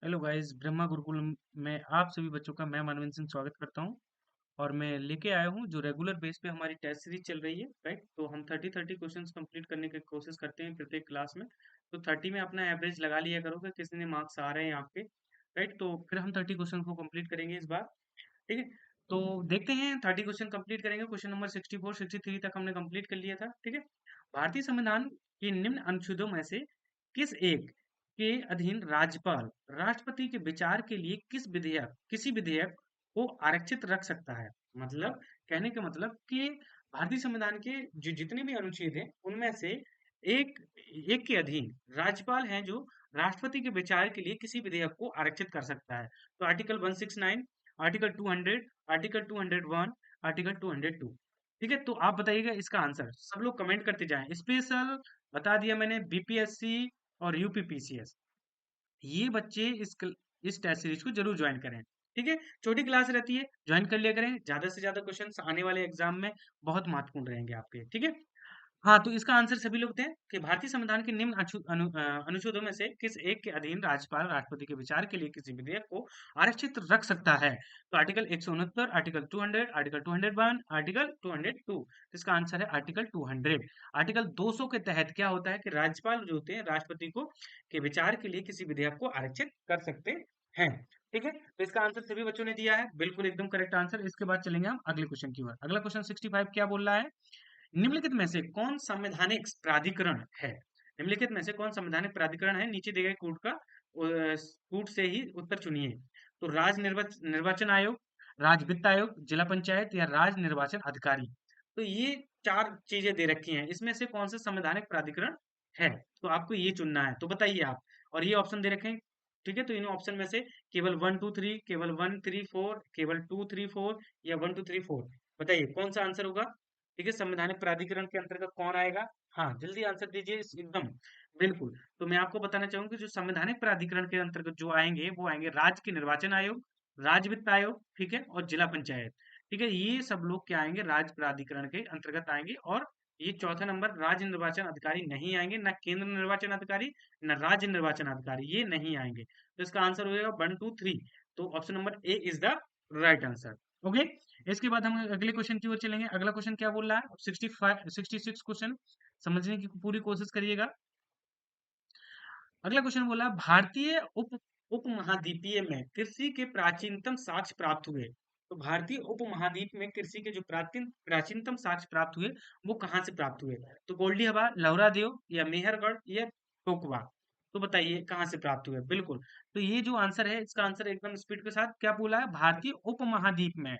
Hello guys, Brahma Gurukul में आप सभी बच्चों का मैं मनविंद सिंह स्वागत करता हूं। और मैं लेके आया हूं जो रेगुलर बेस पे हमारी टेस्ट सीरीज चल रही है। राइट, तो हम 30 क्वेश्चंस कंप्लीट करने की कोशिश करते हैं प्रत्येक क्लास में। तो 30 में अपना एवरेज लगा लिया करोगे कितने मार्क्स आ रहे हैं आपके। राइट, तो फिर हम 30 क्वेश्चन को कंप्लीट करेंगे इस बार। ठीक है, तो देखते हैं 30 क्वेश्चन कंप्लीट करेंगे। क्वेश्चन नंबर 64 63 तक हमने कंप्लीट कर लिया था। ठीक है, भारतीय संविधान के निम्न अनुच्छेदों में से किस एक के अधीन राज्यपाल राष्ट्रपति के विचार के लिए किसी विधेयक को आरक्षित रख सकता है। मतलब, कहने का मतलब कि भारतीय संविधान के जो जितने भी अनुच्छेद हैं उनमें से एक एक के अधीन राज्यपाल हैं जो राष्ट्रपति के विचार के लिए किसी विधेयक को आरक्षित कर सकता है। तो आर्टिकल 169, आर्टिकल 200, आर्टिकल 201, आर्टिकल 202। ठीक है, तो आप बताइएगा इसका आंसर। सब लोग कमेंट करते जाएं। स्पेशल बता दिया मैंने, बीपीएससी और यूपीपीसीएस, ये बच्चे इस टेस्ट सीरीज को जरूर ज्वाइन करें। ठीक है, छोटी क्लास रहती है, ज्वाइन कर लिया करें। ज्यादा से ज्यादा क्वेश्चंस आने वाले एग्जाम में बहुत महत्वपूर्ण रहेंगे आपके। ठीक है, हाँ, तो इसका आंसर सभी लोग दें कि भारतीय संविधान के निम्न अनुच्छेदों में से किस एक के अधीन राज्यपाल राष्ट्रपति के विचार के लिए किसी विधेयक को आरक्षित रख सकता है। तो आर्टिकल 169, आर्टिकल 200, आर्टिकल 201, आर्टिकल 202। इसका आंसर है आर्टिकल 200। आर्टिकल 200 के तहत क्या होता है कि राज्यपाल जो होते हैं राष्ट्रपति को के विचार के लिए किसी विधेयक को आरक्षित कर सकते हैं। ठीक है, तो इसका आंसर सभी बच्चों ने दिया है, बिल्कुल एकदम करेक्ट आंसर। इसके बाद चलेंगे हम अगले क्वेश्चन की ओर। अगला क्वेश्चन 65 क्या बोल रहा है? निम्नलिखित में से कौन संवैधानिक प्राधिकरण है? निम्नलिखित में से कौन संवैधानिक प्राधिकरण है? नीचे दिए गए कूट का कूट से ही उत्तर चुनिए। तो निर्वाचन आयोग, राज्य वित्त आयोग, जिला पंचायत या राज्य निर्वाचन अधिकारी। तो ये चार चीजें दे रखी हैं, इसमें से कौन सा संवैधानिक प्राधिकरण है? तो आपको ये चुनना है, तो बताइए आप। और ये ऑप्शन दे रखे हैं। ठीक है, तो इन ऑप्शन में से केवल 1 2 3, केवल 1 3 4, केवल 2 3 4 या 1 2 3 4। बताइए कौन सा आंसर होगा। ठीक है, संवैधानिक प्राधिकरण के अंतर्गत कौन आएगा? हाँ, जल्दी आंसर दीजिए एकदम। बिल्कुल, तो मैं आपको बताना चाहूंगा जो संवैधानिक प्राधिकरण के अंतर्गत जो आएंगे वो आएंगे राज्य के निर्वाचन आयोग, राज्य वित्त आयोग, ठीक है, और जिला पंचायत। ठीक है, ये सब लोग क्या आएंगे? राज्य प्राधिकरण के अंतर्गत आएंगे। और ये चौथा नंबर, राज्य निर्वाचन अधिकारी नहीं आएंगे, ना केंद्र निर्वाचन अधिकारी, ना राज्य निर्वाचन अधिकारी, ये नहीं आएंगे। तो इसका आंसर हो जाएगा 1 2 3। तो option number A is the right answer. Okay, इसके बाद हम अगले क्वेश्चन की ओर चलेंगे। अगला क्वेश्चन क्या बोल रहा है? 66 क्वेश्चन समझने की पूरी कोशिश करिएगा। अगला क्वेश्चन बोला, भारतीय उपमहाद्वीपीय में कृषि के प्राचीनतम साक्ष्य प्राप्त हुए। तो भारतीय उपमहाद्वीप में कृषि के जो प्राचीनतम साक्ष्य प्राप्त हुए वो कहाँ से प्राप्त हुए? तो गोल्डी हवा, लौरा देव या मेहरगढ़ या टोकवा। तो बताइए कहाँ से प्राप्त हुए? बिल्कुल, तो ये जो आंसर है इसका आंसर एकदम स्पीड के साथ क्या बोला है? भारतीय उपमहाद्वीप में।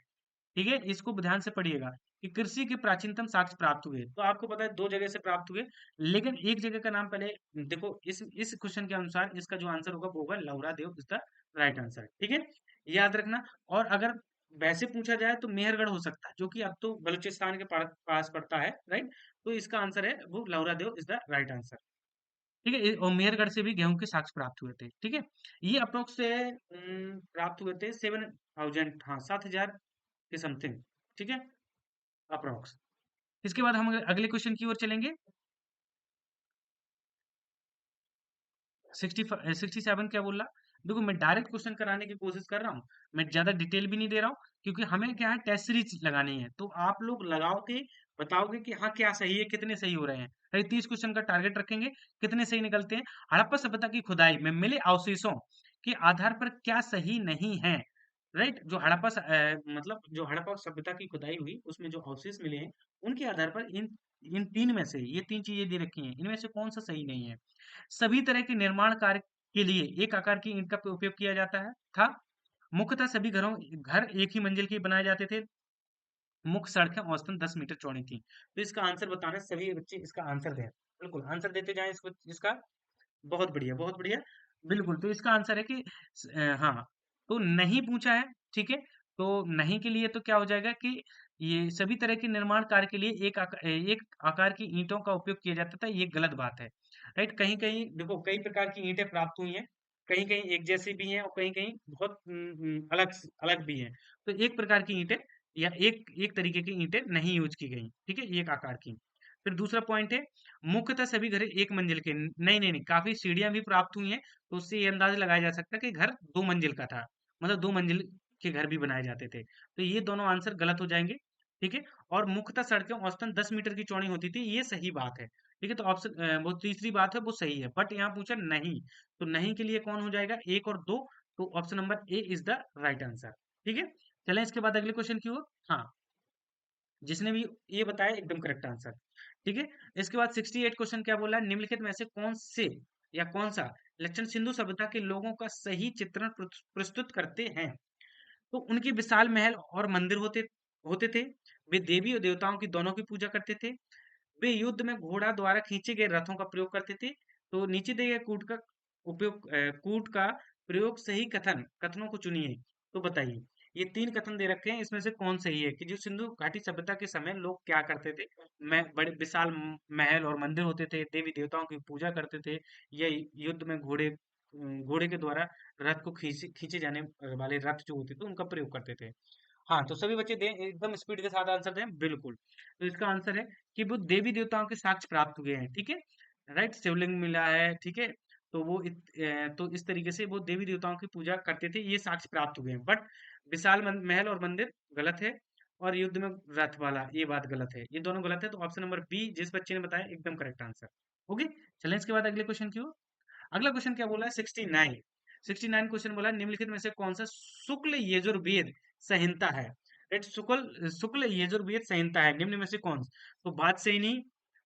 ठीक है, इसको ध्यान से पढ़िएगा कि कृषि के प्राचीनतम साक्ष्य प्राप्त हुए। तो आपको पता है दो जगह से प्राप्त हुए, लेकिन एक जगह का नाम पहले देखो। इस क्वेश्चन के अनुसार इसका जो आंसर होगा वो होगा लौरा देव इज द राइट आंसर। ठीक है, याद रखना। और अगर वैसे पूछा जाए तो मेहरगढ़ हो सकता है, जो कि अब तो बलूचिस्तान के पास पड़ता है। राइट, तो इसका आंसर है वो लौरा देव इज द राइट आंसर। ठीक है, और मेहरगढ़ से भी गेहूं के साक्ष्य प्राप्त हुए थे। ठीक है, ये अप्रोक्स से प्राप्त हुए थे 7,000, हाँ 7,000 के समथिंग। ठीक है, अप्रोक्स। इसके बाद हम अगले क्वेश्चन की ओर चलेंगे। 67 क्या बोल रहा? देखो, मैं डायरेक्ट क्वेश्चन कराने की कोशिश कर रहा हूँ, मैं ज्यादा डिटेल भी नहीं दे रहा हूँ, क्योंकि हमें क्या है, टेस्ट सीरीज लगानी है। तो आप लोग लगाओगे, बताओगे कि हाँ क्या सही है, कितने सही हो रहे हैं। अरे 30 क्वेश्चन का टारगेट रखेंगे, कितने सही निकलते हैं। हड़प्पा सभ्यता की खुदाई में मिले अवशेषों के आधार पर क्या सही नहीं है? राइट, जो मतलब जो हड़प्पा सभ्यता की खुदाई हुई उसमें जो अवशेष मिले हैं उनके आधार पर इन इन तीन में से, ये तीन चीजें दे रखी हैं, इनमें से कौन सा सही नहीं है? सभी तरह के निर्माण कार्य के लिए एक आकार की ईंट का उपयोग किया जाता है था। मुख्यतः सभी घर एक ही मंजिल के बनाए जाते थे। मुख्य सड़कें औसतन 10 मीटर चौड़ी थी। तो इसका आंसर बताना, सभी बच्चे इसका आंसर दें। बिल्कुल आंसर देते जाएं इसका। बहुत बढ़िया, बहुत बढ़िया। बिल्कुल, तो इसका आंसर है कि हाँ, तो नहीं पूछा है। ठीक है, तो नहीं के लिए तो क्या हो जाएगा कि ये सभी तरह के निर्माण कार्य के लिए एक आकार की ईंटों का उपयोग किया जाता था, ये गलत बात है। राइट, कहीं कहीं देखो कई प्रकार की ईंटें प्राप्त हुई हैं, कहीं कहीं एक जैसी भी हैं और कहीं कहीं बहुत अलग अलग भी हैं। तो एक प्रकार की ईंटें या एक एक तरीके की ईंटें नहीं यूज की गई। ठीक है, एक आकार की। फिर दूसरा पॉइंट है, मुख्यतः सभी घर एक मंजिल के, नहीं नहीं नहीं, काफी सीढ़ियां भी प्राप्त हुई हैं, तो उससे ये अंदाजा लगाया जा सकता है कि घर 2 मंजिल का था, मतलब 2 मंजिल के घर भी बनाए जाते थे। तो ये दोनों आंसर गलत हो जाएंगे। ठीक है। और मुख्यतः सड़कें औसतन 10 मीटर की चौड़ी होती थी, ये सही बात है। ठीक है, तो ऑप्शन वो तीसरी बात है वो सही है, बट यहाँ पूछा नहीं, तो नहीं के लिए कौन हो जाएगा, 1 और 2, तो option number A is the right answer. ठीक है। चलें इसके बाद अगले क्वेश्चन की ओर। हाँ, जिसने भी ये बताया एकदम करेक्ट आंसर। ठीक है। इसके बाद 68 क्वेश्चन क्या बोला है, निम्नलिखित में से कौन से या कौन सा लक्षण सिंधु सभ्यता के लोगों का सही चित्रण प्रस्तुत करते हैं। तो उनके विशाल महल और मंदिर होते होते थे, वे देवी और देवताओं की दोनों की पूजा करते थे, वे युद्ध में घोड़ा द्वारा खींचे गए रथों का प्रयोग करते थे। तो नीचे दिए गए कूट का प्रयोग सही कथनों को चुनिए। तो बताइए, ये 3 कथन दे रखे हैं, इसमें से कौन सही है कि जो सिंधु घाटी सभ्यता के समय लोग क्या करते थे, मैं बड़े विशाल महल और मंदिर होते थे, देवी देवताओं की पूजा करते थे, या युद्ध में घोड़े के द्वारा रथ को खींचे खींचे जाने वाले रथ जो होते थे उनका प्रयोग करते थे। हाँ, तो सभी बच्चे दें एकदम स्पीड के साथ आंसर दें, बिल्कुल। तो इसका आंसर है कि वो देवी देवताओं के साक्ष्य प्राप्त हुए हैं। ठीक है, राइट, शिवलिंग मिला है। ठीक है, तो तो इस तरीके से वो देवी देवताओं की पूजा करते थे, ये साक्ष्य प्राप्त हुए हैं। बट विशाल महल और मंदिर गलत है, और युद्ध में रथ वाला ये बात गलत है, ये दोनों गलत है। तो ऑप्शन नंबर बी जिस बच्चे ने बताया एकदम करेक्ट आंसर। ओके, चलें इसके बाद अगले क्वेश्चन की ओर। अगला क्वेश्चन क्या बोला है, 69। 69 क्वेश्चन बोला है, निम्नलिखित में से कौन सा शुक्ल यजुर्वेद संहिता है। राइट, शुक्ल शुक्ल यजुर्वेद संहिता है, निम्न में से कौन। तो वात्स्ययनी,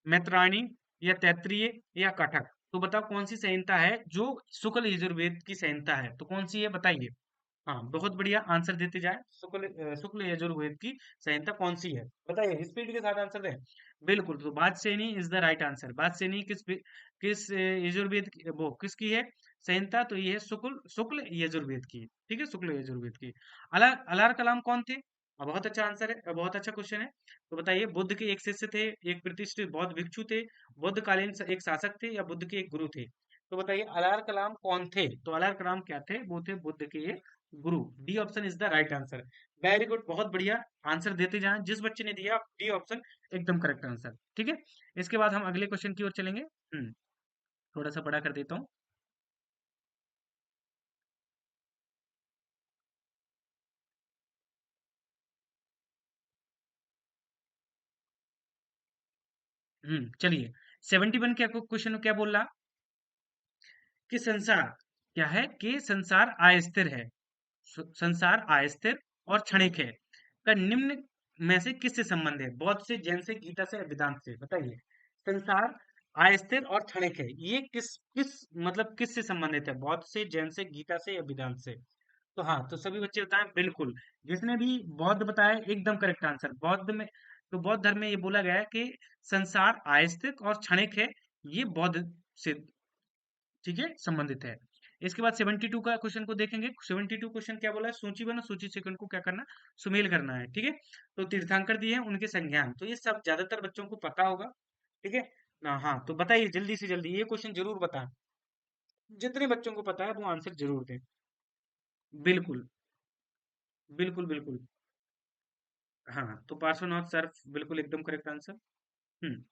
मैत्रायणी, या तैत्तिरीय, या कठक। तो बताओ कौन सी संहिता है जो शुक्ल यजुर्वेद की संहिता है, तो कौन सी है बताइए। हाँ, बहुत बढ़िया, आंसर देते जाए। शुक्ल यजुर्वेद की संहिता कौन सी है बताइए, स्पीड के साथ आंसर दें। बिल्कुल, तो वात्स्ययनी इज द राइट आंसर। वात्स्ययनी किस यजुर्वेद वो किसकी है संहिता, तो ये है शुक्ल शुक्ल यजुर्वेद की। ठीक है, शुक्ल यजुर्वेद की। अलार कलाम कौन थे। बहुत अच्छा आंसर है, बहुत अच्छा क्वेश्चन है। तो बताइए, बुद्ध के एक शिष्य थे, एक प्रतिष्ठित बौद्ध भिक्षु थे, बुद्ध कालीन एक शासक थे, या बुद्ध के एक गुरु थे। तो बताइए अलार कलाम कौन थे, तो अलार कलाम क्या थे, वो थे बुद्ध के एक गुरु। D option is the right answer. Very good, बहुत बढ़िया, आंसर देते जाएं, जिस बच्चे ने दिया डी ऑप्शन एकदम करेक्ट आंसर। ठीक है। इसके बाद हम अगले क्वेश्चन की ओर चलेंगे। थोड़ा सा बड़ा कर देता हूँ। चलिए, 71 क्या क्वेश्चन क्या बोल रहा, कि संसार क्या है, कि संसार अस्थिर है, संसार अस्थिर और क्षणिक है, का निम्न में से किससे संबंध है, बौद्ध से, जैन से, गीता से, वेदांत से। बताइए, संसार अस्थिर और क्षणिक है, ये किस किस मतलब किस से संबंधित है, बौद्ध से, जैन से, गीता से, या वेदांत से। तो हाँ, तो सभी बच्चे बताएं, बिल्कुल। जिसने भी बौद्ध बताया एकदम करेक्ट आंसर। बौद्ध में, तो बौद्ध धर्म में ये बोला गया है कि संसार अस्थिर और क्षणिक है, ये बौद्ध से, ठीक है, संबंधित है। इसके बाद 72 का क्वेश्चन को देखेंगे। 72 क्वेश्चन क्या बोला है, सूची बना, सूची से को क्या करना, सुमेल करना है। ठीक है, तो तीर्थंकर दिए हैं, उनके संज्ञान, तो ये सब ज्यादातर बच्चों को पता होगा। ठीक है ना। हाँ, तो बताइए जल्दी से जल्दी, ये क्वेश्चन जरूर बताएं, जितने बच्चों को पता है वो आंसर जरूर दें। बिल्कुल बिल्कुल बिल्कुल। हाँ, तो पार्श्वनाथ सर्फ बिल्कुल एकदम करेक्ट आंसर। हम्म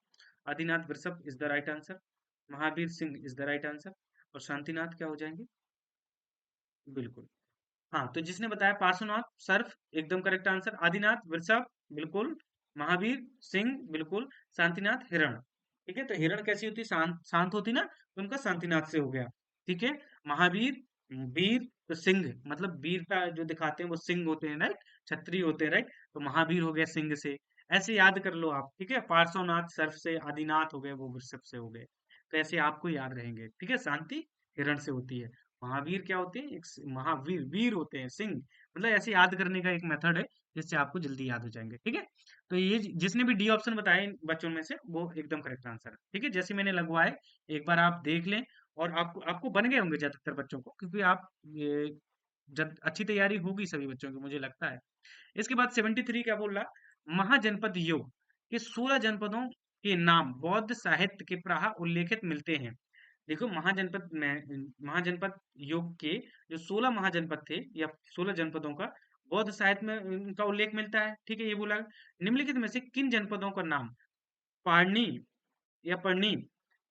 आदिनाथ वृषभ is the right answer, Mahavir Singh is the right answer, और शांतिनाथ क्या हो जाएंगे, बिल्कुल। हाँ, तो जिसने बताया पार्श्वनाथ सर्फ एकदम करेक्ट आंसर, आदिनाथ वृषभ बिल्कुल, महावीर सिंह बिल्कुल, शांतिनाथ हिरण। ठीक है, तो हिरण कैसी होती, शांत शांत होती ना, तो उनका शांतिनाथ से हो गया। ठीक है, महावीर, वीर, तो सिंह मतलब वीरता जो दिखाते हैं वो सिंह होते हैं, राइट, क्षत्रिय होते हैं, राइट, तो महावीर हो गया सिंह से। ऐसे याद कर लो आप। ठीक है, पार्श्वनाथ सर्फ से, आदिनाथ हो गए वो वृषभ से हो गए, तो ऐसे आपको याद रहेंगे। ठीक है, शांति हिरण से होती है, महावीर क्या होते हैं, एक महावीर वीर होते हैं, सिंह, मतलब ऐसे याद करने का एक मेथड है जिससे आपको जल्दी याद हो जाएंगे। ठीक है, तो ये जिसने भी डी ऑप्शन बताया इन बच्चों में से वो एकदम करेक्ट आंसर है। ठीक है, जैसे मैंने लगवाए, एक बार आप देख लें, और आपको आपको बन गए होंगे ज्यादातर बच्चों को, क्योंकि आप ये जब अच्छी तैयारी होगी सभी बच्चों की, मुझे लगता है। इसके बाद 73 क्या बोल रहा, महाजनपद योग के 16 जनपदों के नाम बौद्ध साहित्य के प्राह उल्लेखित मिलते हैं। देखो, महाजनपद योग के जो 16 महाजनपद थे, या 16 जनपदों का बौद्ध साहित्य में उनका उल्लेख मिलता है। ठीक है, ये बोला निम्नलिखित में से किन जनपदों का नाम पाणि या पर्णी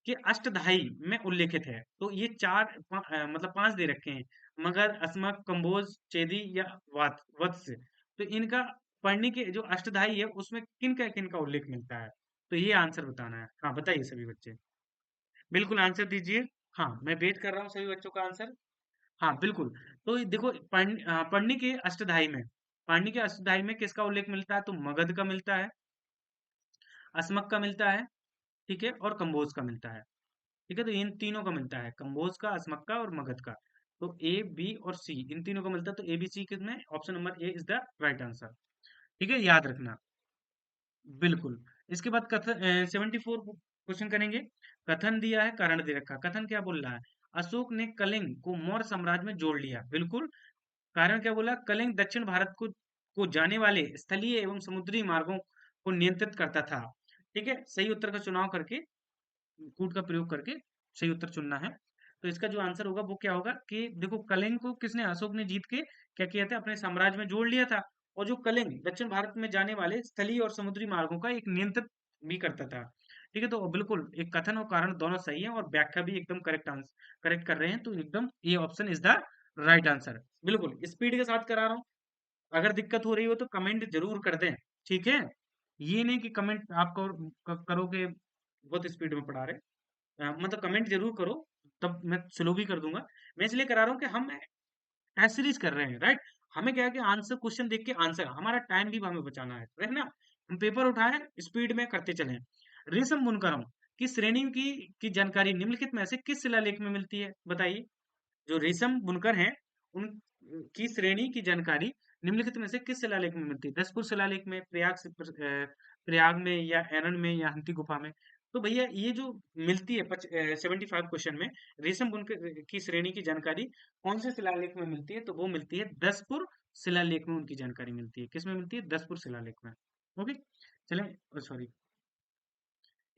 के अष्टधाई में उल्लेखित है। तो ये मतलब 5 दे रखे हैं, मगध, अस्मक, कंबोज, चेदी या वत्स। तो इनका पर्णी के जो अष्टधाई है उसमें किन का उल्लेख मिलता है? तो ये आंसर बताना है। हाँ, बताइए सभी बच्चे। बिल्कुल आंसर दीजिए। हाँ, मैं वेट कर रहा हूँ सभी बच्चों का आंसर। हाँ, बिल्कुल। तो ये देखो, पर्णी के अष्टधाई में, पाणि के अष्टधाई में किसका उल्लेख मिलता है? तो मगध का मिलता है, अस्मक का मिलता है, ठीक है, और कंबोज का मिलता है। ठीक है, तो इन तीनों का मिलता है, कंबोज का, अस्मक का और मगध का। तो ए, बी और सी इन तीनों का मिलता है। तो ए, बी, सी किसमें? Option number A is the right answer. ठीक है, याद रखना। बिल्कुल। इसके बाद कथन 74 क्वेश्चन करेंगे। कथन दिया है, कारण दे रखा। कथन क्या बोल रहा है? अशोक ने कलिंग को मौर्य साम्राज्य में जोड़ लिया। बिल्कुल। कारण क्या बोला? कलिंग दक्षिण भारत को जाने वाले स्थलीय एवं समुद्री मार्गों को नियंत्रित करता था। ठीक है, सही उत्तर का चुनाव करके, कूट का प्रयोग करके सही उत्तर चुनना है। तो इसका जो आंसर होगा वो क्या होगा कि देखो, कलिंग को किसने, अशोक ने जीत के क्या किया था? अपने साम्राज्य में जोड़ लिया था। और जो कलिंग दक्षिण भारत में जाने वाले स्थलीय और समुद्री मार्गों का एक नियंत्रित भी करता था। ठीक है, तो बिल्कुल एक कथन और कारण दोनों सही है, और व्याख्या भी एकदम करेक्ट आंसर, करेक्ट कर रहे हैं। तो एकदम ये option is the right answer. बिल्कुल स्पीड के साथ करा रहा हूँ। अगर दिक्कत हो रही हो तो कमेंट जरूर कर दें। ठीक है, ये नहीं कि कमेंट आपको करोगे बहुत स्पीड में पढ़ा रहे। मतलब कमेंट जरूर करो, तब मैं स्लो भी कर दूंगा। मैं इसलिए करा रहा हूँ कि हम टेस्ट सीरीज कर रहे हैं, राइट। हमें क्या है कि आंसर, क्वेश्चन देख के आंसर, हमारा टाइम भी हमें बचाना है ना। हम पेपर उठाएं, स्पीड में करते चलें। रेशम बुनकरों की श्रेणी की जानकारी निम्नलिखित में से किस शिलालेख में मिलती है? बताइए। जो रेशम बुनकर हैं, उन की श्रेणी की जानकारी निम्नलिखित में से किस शिलालेख में मिलती है? दसपुर शिलालेख में, प्रयाग में, या एरन में, या हंती गुफा में? तो भैया ये जो मिलती है 75 क्वेश्चन में, रेशम बुनकर की श्रेणी की जानकारी कौन से शिलालेख में मिलती है? तो वो मिलती है दसपुर शिलालेख में। उनकी जानकारी मिलती है किस में मिलती है? दसपुर शिलालेख में। ओके, चलें, सॉरी।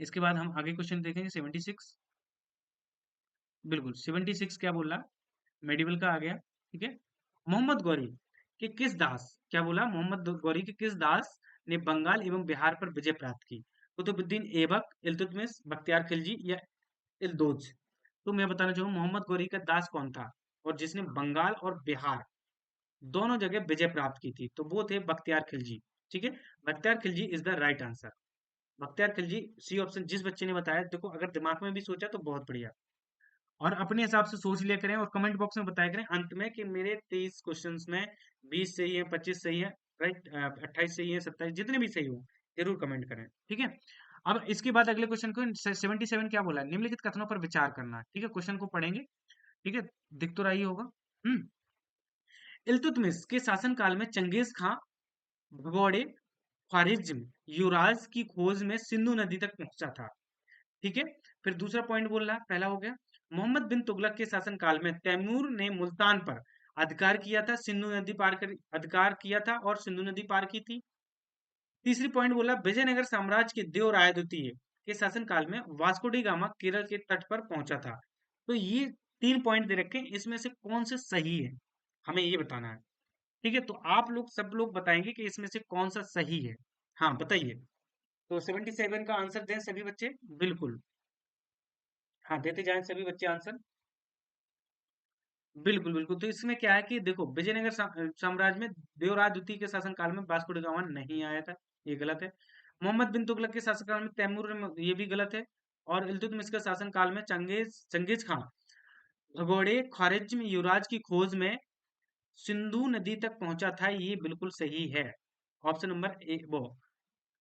इसके बाद हम आगे क्वेश्चन देखेंगे 76। बिल्कुल 76 क्या बोल रहा? मेडिवल का आ गया। ठीक है। मोहम्मद गौरी के किस दास, क्या बोला? मोहम्मद गौरी के किस दास ने बंगाल एवं बिहार पर विजय प्राप्त की? कुतुबुद्दीन ऐबक, इल्तुतमिश, बख्तियार खिलजी या इल्दोज? तो मैं बताना चाहूँ, मोहम्मद गौरी का दास कौन था और जिसने बंगाल और बिहार दोनों जगह विजय प्राप्त की थी? तो वो थे बख्तियार खिलजी। ठीक है, Bakhtiyar Khilji is the right answer. Bakhtiyar Khilji, C option जिस बच्चे ने बताया, देखो अगर दिमाग में भी सोचा तो बहुत बढ़िया। और अपने हिसाब से सोच लिया करें और कमेंट बॉक्स में बताया करें अंत में कि मेरे 23 क्वेश्चंस में 20 सही है, 25 सही है, राइट, 28 सही है, 27, जितने भी सही हो जरूर कमेंट करें। ठीक है। अब इसके बाद अगले क्वेश्चन को 77 क्या बोला है? निम्नलिखित कथनों पर विचार करना। ठीक है, क्वेश्चन को पढ़ेंगे। ठीक है, दिख तो रही होगा। हम्म। इल्तुतमिश के शासनकाल में चंगेज खां भगोड़े ख्वारिज्म युराज की खोज में सिंधु नदी तक पहुंचा था। ठीक है। फिर दूसरा पॉइंट बोल रहा है, पहला हो गया। मोहम्मद बिन तुगलक के शासनकाल में तैमूर ने मुल्तान पर अधिकार किया था, सिंधु नदी पार कर अधिकार किया था और सिंधु नदी पार की थी। तीसरी पॉइंट बोला, विजयनगर साम्राज्य के देव राय द्वितीय के शासनकाल में वास्को डी गामा केरल के तट पर पहुंचा था। तो ये 3 पॉइंट दे रखे हैं, इसमें से कौन से सही है, हमें ये बताना है। ठीक है, तो आप लोग सब लोग बताएंगे कि इसमें से कौन सा सही है। हाँ, बताइए। तो 77 का आंसर दें सभी बच्चे। बिल्कुल। हाँ, देते जाएं सभी बच्चे आंसर। बिल्कुल बिल्कुल। तो इसमें क्या है कि देखो, विजयनगर साम्राज्य में देवराज द्वितीय के शासनकाल में वास्को डी गामा नहीं आया था, ये गलत है। मोहम्मद बिन तुगलक के शासनकाल में तैमूर ने, ये भी गलत है। और इल्तुतमिश के शासनकाल में चंगेज चंगेज खां भगोड़े ख्वारिज्म युवराज की खोज में सिंधु नदी तक पहुंचा था, ये बिल्कुल सही है। ऑप्शन नंबर ए, वो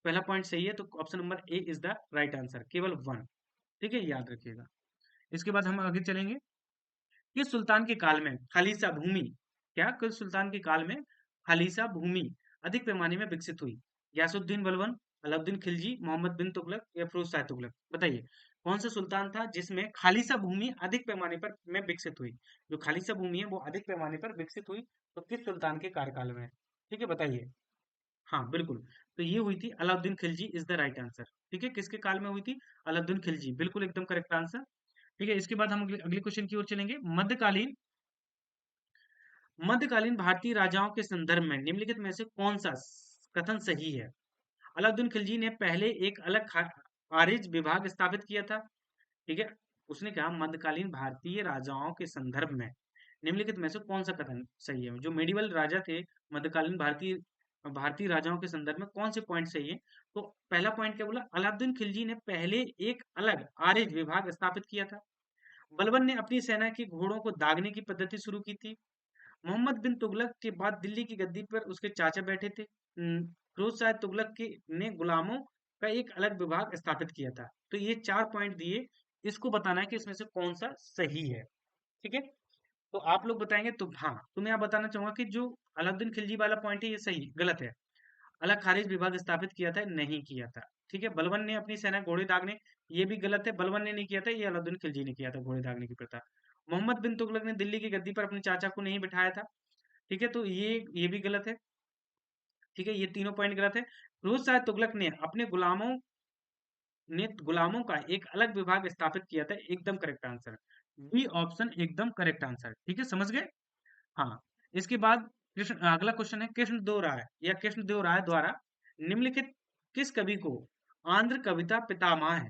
पहला पॉइंट सही है, तो option number A is the right answer, केवल वन। ठीक है, याद रखिएगा। इसके बाद हम आगे चलेंगे। किस सुल्तान के काल में खालिसा भूमि, क्या किस सुल्तान के काल में खालिसा भूमि अधिक पैमाने में विकसित हुई? गयासुद्दीन बलबन, अलाउद्दीन खिलजी, मोहम्मद बिन तुगलक या फिरोज शाह तुगलक? बताइए, कौन सा सुल्तान था जिसमें खालिसा भूमि अधिक पैमाने पर में विकसित हुई? जो खालिसा भूमि है वो अधिक पैमाने पर विकसित हुई, तो किस सुल्तान के कार्यकाल में? ठीक है, बताइए। हाँ, बिल्कुल। तो ये हुई थी Alauddin Khilji is the right answer. ठीक है, किसके काल में हुई थी? अलाउद्दीन खिलजी, बिल्कुल एकदम करेक्ट आंसर। ठीक है, इसके बाद हम अगले अगले क्वेश्चन की ओर चलेंगे। मध्यकालीन भारतीय राजाओं के संदर्भ में निम्नलिखित में से कौन सा कथन सही है? अलाउद्दीन खिलजी ने पहले एक अलग आर्य विभाग स्थापित किया था? ठीक है, उसने कहा मध्यकालीन भारतीय राजाओं के संदर्भ में निम्नलिखित में से कौन सा कथन सही है? जो मेडिवल राजा थे, मध्यकालीन भारतीय भारतीय राजाओं के संदर्भ में कौन से पॉइंट सही है? तो पहला पॉइंट क्या बोला? अलाउद्दीन खिलजी ने पहले एक अलग आर्य विभाग स्थापित किया था। बलबन ने अपनी सेना के घोड़ों को दागने की पद्धति शुरू की थी। मोहम्मद बिन तुगलक के बाद दिल्ली की गद्दी पर उसके चाचा बैठे थे। फिरोज शाह तुगलक के ने गुलामों का एक अलग विभाग स्थापित किया था। तो ये 4 पॉइंट दिए, इसको बताना है कि इसमें से कौन सा सही है। ठीक है? तो आप लोग बताएंगे तो हाँ, तो मैं यहाँ बताना चाहूंगा कि जो अलाउद्दीन खिलजी वाला पॉइंट है ये सही गलत है। अलग खारिज विभाग स्थापित किया था, नहीं किया था। ठीक है, बलबन ने अपनी सेना घोड़े दागने, ये भी गलत है, बलबन ने नहीं किया था, ये अलाउद्दीन खिलजी ने किया था घोड़े दागने की प्रथा। मोहम्मद बिन तुगलक ने दिल्ली की गद्दी पर अपने चाचा को नहीं बिठाया था। ठीक है, तो ये भी गलत है। ठीक है, ये तीनों पॉइंट गलत है। फिरोज शाह तुगलक ने गुलामों का एक अलग विभाग स्थापित किया था, एकदम करेक्ट आंसर। बी ऑप्शन एकदम करेक्ट आंसर। ठीक है, समझ गए? हाँ। इसके बाद कृष्ण, अगला क्वेश्चन है, कृष्णदेव राय या कृष्णदेव राय द्वारा निम्नलिखित किस कवि को आंध्र कविता पितामह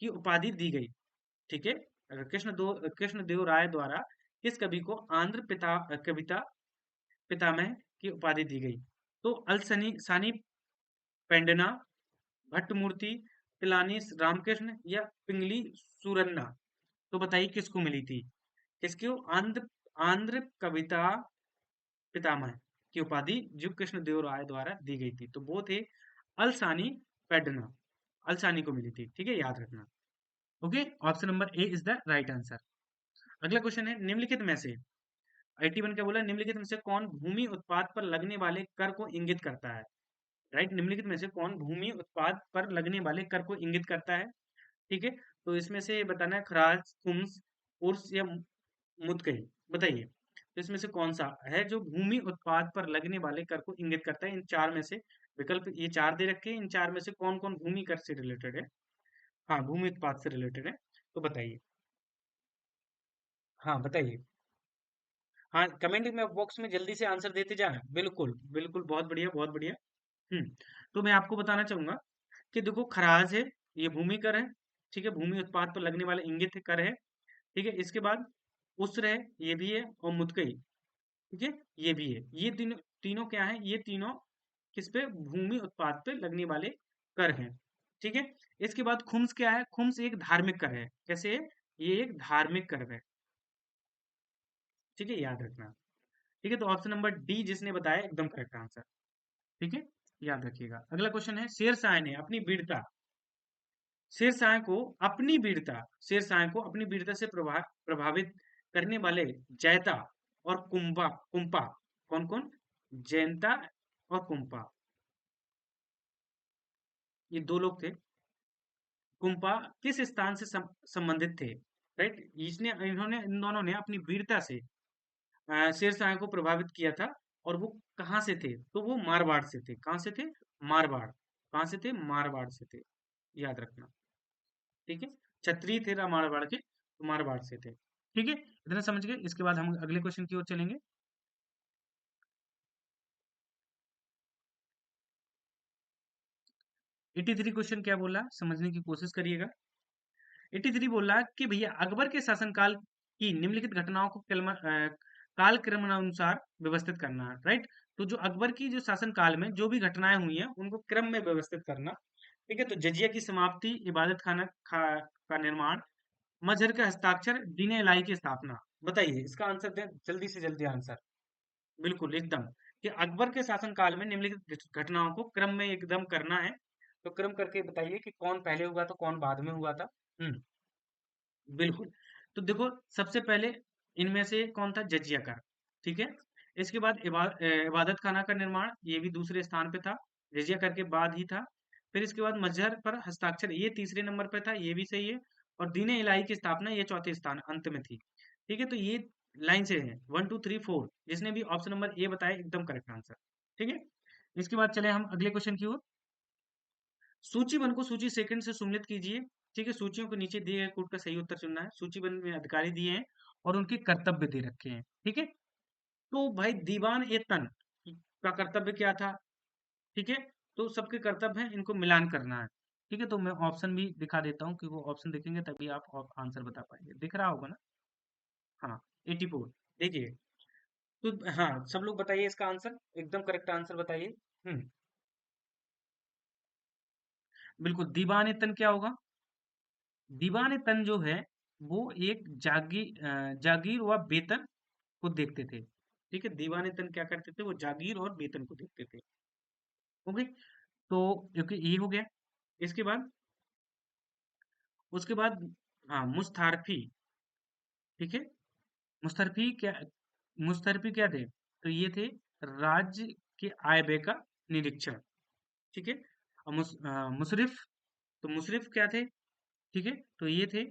की उपाधि दी गई? ठीक है, अगर कृष्णदेव राय द्वारा किस कवि को आंध्र कविता पितामह की उपाधि दी गई? तो अलसनी सानी पेंडना, भट्टमूर्ति, पिलानी रामकृष्ण या पिंगली सुरन्ना? तो बताइए किसको मिली थी? किसको आंध्र आंध्र कविता पितामह की उपाधि जो कृष्णदेव राय द्वारा दी गई थी? तो वो थे अलसानी पेडना, अलसानी को मिली थी। ठीक है, याद रखना। Okay, option number A is the right answer. अगला क्वेश्चन है, निम्नलिखित में से 81 क्या बोला? निम्नलिखित में से कौन भूमि उत्पाद पर लगने वाले कर को इंगित करता है? राइट, निम्नलिखित में से कौन भूमि उत्पाद पर लगने वाले कर को इंगित करता है? ठीक है, तो इसमें से बताना है खराज, खुम्स, उर्स या मुतकई। बताइए, तो इसमें से कौन सा है जो भूमि उत्पाद पर लगने वाले कर को इंगित करता है? इन चार में से विकल्प ये चार दे रखे हैं, इन चार में से कौन कौन भूमि कर से रिलेटेड है? हाँ, भूमि उत्पाद से रिलेटेड है, तो बताइए। हाँ, बताइए। हाँ, कमेंट में बॉक्स में जल्दी से आंसर देते जाएं। बिल्कुल बिल्कुल, बहुत बढ़िया बहुत बढ़िया। हम्म, तो मैं आपको बताना चाहूंगा कि देखो, खराज है, ये भूमि कर है। ठीक है, भूमि उत्पाद पर लगने वाला इंगित कर है। ठीक है, इसके बाद उस्र है, ये भी है, और मुतकई, ठीक है, ये भी है। ये तीनों तीनों क्या है? ये तीनों किस पे? भूमि उत्पाद पे लगने वाले कर हैं। ठीक है, इसके बाद खुम्स क्या है? खुम्स एक धार्मिक कर है। कैसे है? ये एक धार्मिक कर है। ठीक है, याद रखना। ठीक है, तो ऑप्शन नंबर डी जिसने बताया एकदम करेक्ट आंसर। ठीक है, याद रखिएगा। अगला क्वेश्चन है, शेरशाह ने अपनी वीरता शेरशाह को शेरशाह को अपनी वीरता से प्रभावित करने वाले जैता और कुंपा कौन कौन? जैनता और कुंपा, ये दो लोग थे। कुंपा किस स्थान से संबंधित थे? राइट, इसने इन्होंने इन दोनों ने अपनी वीरता से शेरशाह को प्रभावित किया था। और वो कहाँ से थे? तो वो मारवाड़ से थे। कहाँ से थे? मारवाड़। कहाँ से थे? मारवाड़ से थे, याद रखना। ठीक है, क्षत्रिय थे मारवाड़ के, तो मारवाड़ से थे। ठीक है, इतना समझ गए? इसके बाद हम अगले क्वेश्चन की ओर चलेंगे। 83 क्वेश्चन क्या बोला, समझने की कोशिश करिएगा। 83 बोला कि भैया अकबर के शासनकाल की निम्नलिखित घटनाओं को काल क्रमानुसार व्यवस्थित करना है। राइट, तो जो अकबर की जो शासन काल में जो भी घटनाएं हुई हैं उनको क्रम में व्यवस्थित करना। ठीक है, तो जजिया की समाप्ति, इबादत का निर्माण, मजहर का हस्ताक्षर, दीन इलाही की स्थापना। बताइए इसका आंसर दें, जल्दी से जल्दी आंसर। बिल्कुल एकदम, कि अकबर के शासनकाल में निम्नलिखित घटनाओं को क्रम में एकदम करना है। तो क्रम करके बताइए कि कौन पहले हुआ था, कौन बाद में हुआ था। हम्म, बिल्कुल। तो देखो, सबसे पहले इनमें से कौन था? जजिया कर। ठीक है, इसके बाद इबादत खाना का निर्माण, ये भी दूसरे स्थान पे था, जजिया कर के बाद ही था। फिर इसके बाद मजहर पर हस्ताक्षर, ये तीसरे नंबर पे था, ये भी सही है। और दीन इलाही की स्थापना, ये चौथे स्थान अंत में थी। ठीक है, तो ये लाइन से है 1 2 3 4, जिसने भी ऑप्शन नंबर ए बताया एकदम करेक्ट आंसर। ठीक है, इसके बाद चले हम अगले क्वेश्चन की ओर। सूचीबद्ध को सूची सेकंड से सुमेलित कीजिए। ठीक है, सूचियों के नीचे दिए गए कोड का सही उत्तर चुनना है। सूचीबद्ध में अधिकारी दिए हैं और उनके कर्तव्य दे रखे हैं। ठीक है, तो भाई दीवान ए तन का कर्तव्य क्या था? ठीक है, तो सबके कर्तव्य हैं, इनको मिलान करना है। ठीक है, तो मैं ऑप्शन भी दिखा देता हूँ कि वो ऑप्शन देखेंगे तभी आप आंसर बता पाएंगे। दिख रहा होगा ना? हाँ, 84। देखिए, तो हाँ, सब लोग बताइए इसका आंसर, एकदम करेक्ट आंसर बताइए। हम्म। बिल्कुल, दीवान तन क्या होगा? दीवान तन जो है वो एक जागीर व वेतन को देखते थे। ठीक है, दीवान तन क्या करते थे? वो जागीर और वेतन को देखते थे। ओके, तो क्योंकि ये हो गया। इसके बाद, उसके बाद, हाँ, मुस्तारफी। ठीक है, मुस्तरफी क्या, मुस्तरफी क्या थे? तो ये थे राज्य के आय व्यय का निरीक्षण। ठीक है, और मुशरिफ, तो मुशरिफ क्या थे? ठीक है, तो ये थे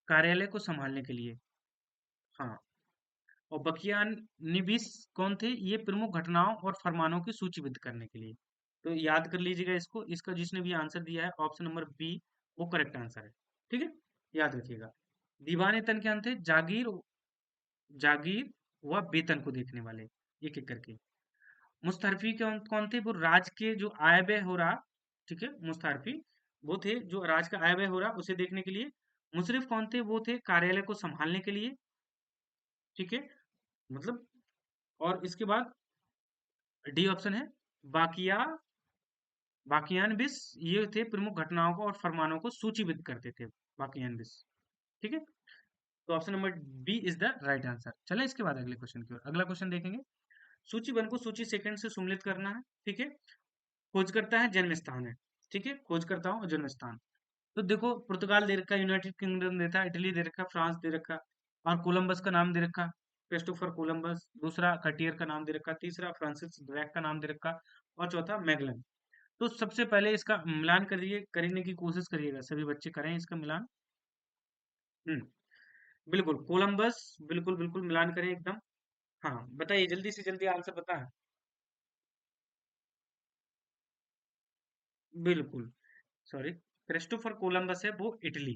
कार्यालय को संभालने के लिए। हाँ, और बकियान निबिस कौन थे? ये प्रमुख घटनाओं और फरमानों की सूचीबद्ध करने के लिए। तो याद कर लीजिएगा इसको, इसका जिसने भी आंसर दिया है ऑप्शन नंबर बी वो करेक्ट आंसर है। ठीक है, याद रखिएगा। दीवाने तन क्या थे? जागीर, जागीर व वेतन को देखने वाले, एक एक करके। मुस्तरफी कौन कौन थे? वो राज के जो आय व्यय हो रहा, ठीक है, मुस्तरफी वो थे जो राज का आय व्यय हो रहा उसे देखने के लिए। मुशरिफ कौन थे? वो थे कार्यालय को संभालने के लिए। ठीक है, मतलब, और इसके बाद डी ऑप्शन है बाकिया, बाकियान बिस, ये थे प्रमुख घटनाओं को और फरमानों को सूचीबद्ध करते थे, बाकियान बिस। ठीक है, तो option number B is the right answer. चले इसके बाद अगले क्वेश्चन की ओर, अगला क्वेश्चन देखेंगे। सूची वन को सूची सेकंड से सुमेलित करना है। ठीक है, खोजकर्ता है, जन्म स्थान है। ठीक है, खोजकर्ता हूँ, जन्म स्थान। तो देखो, पुर्तगाल दे रखा, यूनाइटेड किंगडम देता है, इटली दे रखा, फ्रांस दे रखा, और कोलंबस का नाम दे रखा, क्रिस्टोफर कोलंबस। दूसरा कटियर का नाम दे रखा, तीसरा फ्रांसिस ड्रैक का नाम दे रखा, और चौथा मैगलन। तो सबसे पहले इसका मिलान करिए, करने की कोशिश करिएगा, सभी बच्चे करें इसका मिलान। हम्म, बिल्कुल कोलंबस, बिल्कुल बिल्कुल मिलान करें एकदम। हाँ, बताइए जल्दी से जल्दी आंसर बताएं। बिल्कुल, सॉरी, क्रिस्टोफर कोलंबस है वो इटली।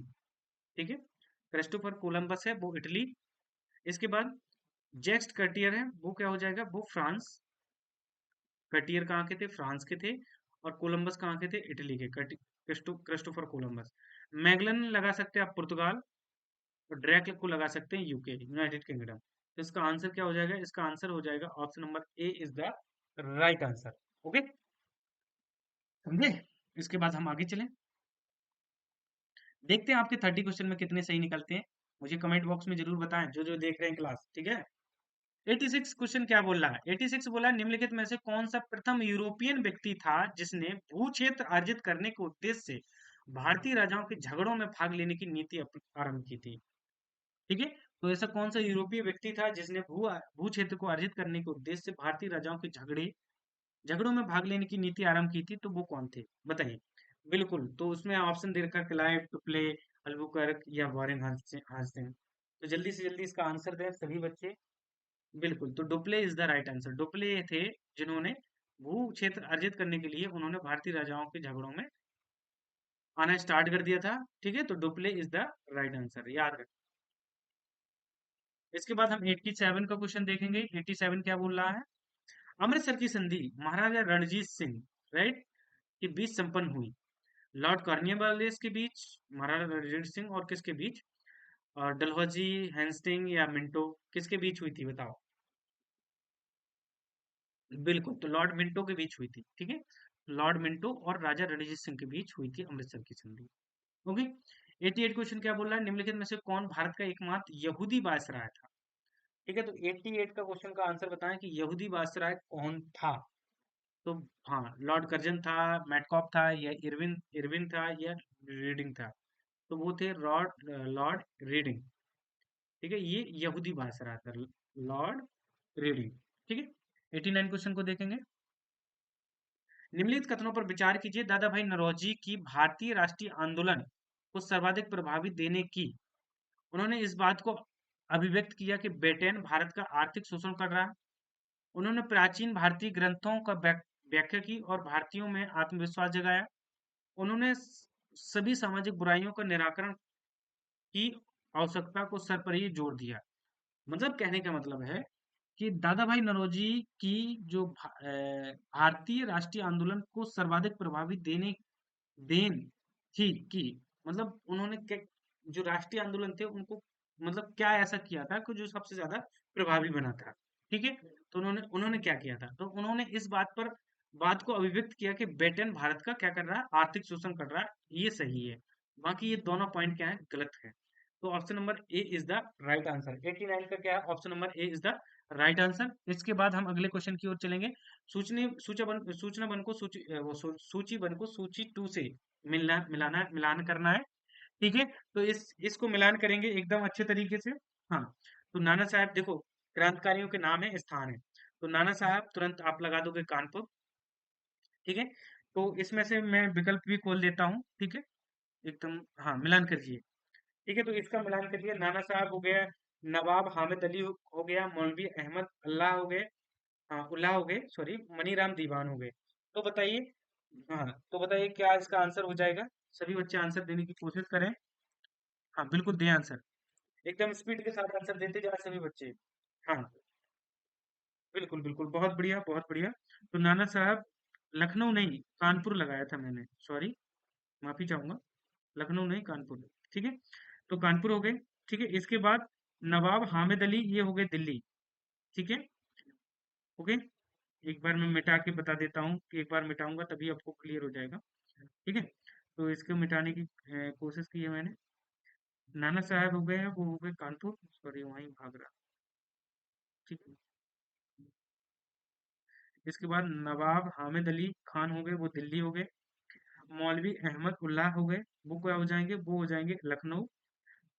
ठीक है, क्रिस्टोफर कोलंबस है वो इटली। इसके बाद जैक्स कर्टियर है, वो क्या हो जाएगा? वो फ्रांस। कर्टियर कहाँ के थे? फ्रांस के थे। और कोलंबस कहाँ के थे? इटली के। Christopher Columbus. मैगलन लगा सकते हैं आप पुर्तगाल, और ड्रैक को लगा सकते हैं यूके, यूनाइटेड किंगडम। तो इसका आंसर क्या हो जाएगा? इसका आंसर हो जाएगा option number A is the right answer. Okay, समझे? इसके बाद हम आगे चलें, देखते हैं आपके 30 क्वेश्चन में कितने सही निकलते हैं। मुझे कमेंट बॉक्स में जरूर बताएं जो जो देख रहे हैं क्लास। ठीक है, 86 क्वेश्चन क्या बोल रहा है? 86 बोला है, निम्नलिखित में से कौन सा प्रथम यूरोपियन व्यक्ति था जिसने भू क्षेत्र अर्जित करने के उद्देश्य से भारतीय राजाओं के झगड़ों में भाग लेने की नीति आरंभ की थी? ठीक है, तो ऐसा कौन सा यूरोपीय व्यक्ति था जिसने भू क्षेत्र को अर्जित करने के उद्देश्य से भारतीय राजाओं के झगड़ों में भाग लेने की नीति आरंभ की थी? तो वो कौन थे, बताइए। बिल्कुल, तो उसमें ऑप्शन दे रखा, क्लाइव, टुप्ले, अल्बुकर्क या वॉरेन हास्टिंग। तो जल्दी से जल्दी इसका आंसर दें सभी बच्चे। बिल्कुल, तो Dupleix is the right answer. Dupleix थे जिन्होंने भू क्षेत्र अर्जित करने के लिए उन्होंने भारतीय राजाओं के झगड़ों में आना स्टार्ट कर दिया था। ठीक है, तो Dupleix is the right answer, याद रखें। इसके बाद हम 87 का क्वेश्चन देखेंगे। 87 क्या बोल रहा है? अमृतसर की संधि महाराजा रणजीत सिंह, राइट, के बीच संपन्न हुई। लॉर्ड कॉर्नवालिस के बीच, महाराजा रणजीत सिंह और किसके बीच? और डलहौजी, हैंस्टिंग या मिंटो, किसके बीच हुई थी बताओ? बिल्कुल, तो लॉर्ड मिंटो के बीच हुई थी। ठीक है, लॉर्ड मिंटो और राजा रणजीत सिंह के बीच हुई थी अमृतसर की संधि। ओके, 88 क्वेश्चन क्या बोल रहा है? निम्नलिखित में से कौन भारत का एकमात्र यहूदी वायसराय था? ठीक है, तो 88 का क्वेश्चन का आंसर बताएं कि यहूदी वायसराय कौन था। तो हाँ, लॉर्ड कर्जन था, मैटकॉप था, या इरविन इरविन था, या रीडिंग था। तो वो थे लॉर्ड रीडिंग। ठीक है, ये यहूदी वायसराय था, लॉर्ड रीडिंग। ठीक है, 89 क्वेश्चन को देखेंगे। निम्नलिखित कथनों पर विचार कीजिए। दादा भाई नौरोजी की भारतीय राष्ट्रीय आंदोलन को सर्वाधिक प्रभावित देने की, उन्होंने इस बात को अभिव्यक्त किया कि ब्रिटेन भारत का आर्थिक शोषण कर रहा है। उन्होंने प्राचीन भारतीय ग्रंथों का व्याख्या की और भारतीयों में आत्मविश्वास जगाया। उन्होंने सभी सामाजिक बुराइयों का निराकरण की आवश्यकता को सरपरी जोर दिया। मतलब कहने का मतलब है कि दादा भाई नौरोजी की जो भारतीय राष्ट्रीय आंदोलन को सर्वाधिक प्रभावित देने देन थी कि मतलब उन्होंने जो राष्ट्रीय आंदोलन थे उनको मतलब क्या ऐसा किया था कि जो सबसे ज्यादा प्रभावी बना था। ठीक है, तो उन्होंने उन्होंने क्या किया था, तो उन्होंने इस बात को अभिव्यक्त किया कि ब्रिटेन भारत का क्या कर रहा है, आर्थिक शोषण कर रहा है। ये सही है, बाकी ये दोनों पॉइंट क्या है, गलत है। तो option number A is the right answer. 89 का क्या है, option number A is the right answer. इसके बाद हम अगले क्वेश्चन की ओर चलेंगे। सूचना बन को सूची बन को सूची टू से मिलान करना है। ठीक है, तो इसको मिलान करेंगे एकदम अच्छे तरीके से। हाँ, तो नाना साहब देखो, क्रांतिकारियों के नाम है, स्थान है, तो नाना साहब तुरंत आप लगा दोगे कानपुर। ठीक है, तो इसमें से मैं विकल्प भी खोल देता हूँ। ठीक है, एकदम हाँ मिलान करिए। ठीक है, तो इसका मिलान करिए। नाना साहब हो गया, नवाब हामिद अली हो गया, मौलवी अहमद अल्लाह हो गए, हाँ उल्लाह हो गए, सॉरी, मनीराम दीवान हो गए। तो बताइए, हाँ तो बताइए क्या इसका आंसर हो जाएगा। सभी बच्चे आंसर देने की कोशिश करें। हाँ बिल्कुल दें आंसर, एकदम स्पीड के साथ आंसर देते जाए सभी बच्चे। हाँ बिल्कुल बिल्कुल, बहुत बढ़िया बहुत बढ़िया। तो नाना साहब, लखनऊ नहीं कानपुर लगाया था मैंने, सॉरी, माफी चाहूंगा, लखनऊ नहीं कानपुर। ठीक है, तो कानपुर हो गए। ठीक है, इसके बाद नवाब हामिद अली, ये हो गए दिल्ली। ठीक है, ओके, एक बार मैं मिटा के बता देता हूँ कि एक बार मिटाऊंगा तभी आपको क्लियर हो जाएगा। ठीक है, तो इसको मिटाने की कोशिश की है मैंने। नाना साहब हो गए हैं, वो हो गए कानपुर, सॉरी वहीं भाग रहा। ठीक है, इसके बाद नवाब हामिद अली खान हो गए, वो दिल्ली हो गए। मौलवी अहमद उल्लाह हो गए, वो क्या हो जाएंगे, वो हो जाएंगे लखनऊ।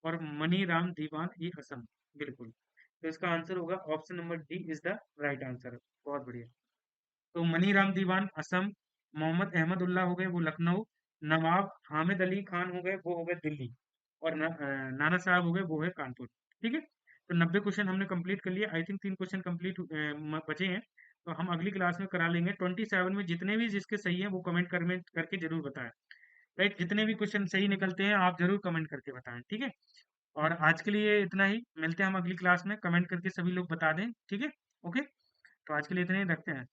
और मनी राम दीवान, ये असम। बिल्कुल, तो इसका आंसर होगा option number D is the right answer. बहुत बढ़िया। तो मनी राम दीवान असम, मोहम्मद अहमद उल्लाह हो गए, वो लखनऊ, नवाब हामिद अली खान हो गए, वो हो गए दिल्ली, और नाना साहब हो गए, वो है कानपुर। ठीक है, तो 90 क्वेश्चन हमने कंप्लीट कर लिया। आई थिंक 3 क्वेश्चन कंप्लीट बचे हैं, तो हम अगली क्लास में करा लेंगे। 27 में जितने भी जिसके सही हैं वो कमेंट करके जरूर बताएं। राइट, जितने भी क्वेश्चन सही निकलते हैं आप जरूर कमेंट करके बताएं। ठीक है, और आज के लिए इतना ही, मिलते हैं हम अगली क्लास में। कमेंट करके सभी लोग बता दें। ठीक है, ओके, तो आज के लिए इतना ही रखते हैं।